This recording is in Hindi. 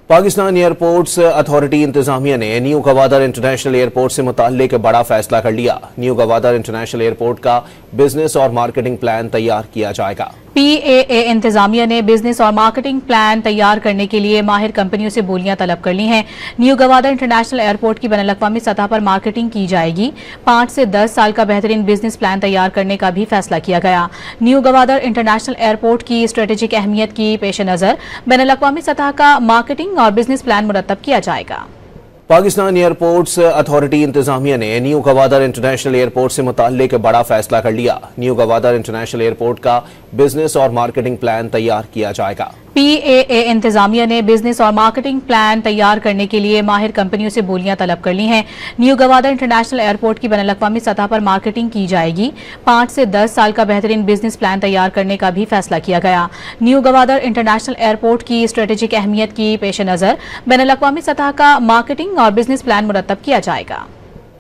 पाकिस्तान एयरपोर्ट्स अथॉरिटी इंतजामिया ने न्यू गवादर इंटरनेशनल एयरपोर्ट से मुताल्लिक बड़ा फैसला कर लिया। न्यू गवादर इंटरनेशनल एयरपोर्ट का बिजनेस और मार्केटिंग प्लान तैयार किया जाएगा। PAA इंतजामिया ने बिजनेस और मार्केटिंग प्लान तैयार करने के लिए माहिर कंपनियों से बोलियां तलब कर ली हैं। न्यू गवादर इंटरनेशनल एयरपोर्ट की बैनुल-अक़वामी सतह पर मार्केटिंग की जाएगी। 5 से 10 साल का बेहतरीन बिजनेस प्लान तैयार करने का भी फैसला किया गया। न्यू गवादर इंटरनेशनल एयरपोर्ट की स्ट्रेटेजिक अहमियत की पेश नज़र बैनुल-अक़वामी सतह का मार्केटिंग और बिजनेस प्लान मुरतब किया जाएगा। पाकिस्तान एयरपोर्ट्स अथॉरिटी इंतजामिया ने न्यू गवादर इंटरनेशनल एयरपोर्ट से मुताल्लिक बड़ा फैसला कर लिया। न्यू गवादर इंटरनेशनल एयरपोर्ट का बिजनेस और मार्केटिंग प्लान तैयार किया जाएगा। PAA इंतजामिया ने बिजनेस और मार्केटिंग प्लान तैयार करने के लिए माहिर कंपनियों से बोलियां तलब कर ली हैं। न्यू गवादर इंटरनेशनल एयरपोर्ट की बैनुल-अक़वामी सतह पर मार्केटिंग की जाएगी। 5 से 10 साल का बेहतरीन बिजनेस प्लान तैयार करने का भी फैसला किया गया। न्यू गवादर इंटरनेशनल एयरपोर्ट की स्ट्रेटेजिक अहमियत की पेश नज़र बैनुल-अक़वामी सतह का मार्केटिंग और बिजनेस प्लान मुरतब किया जाएगा।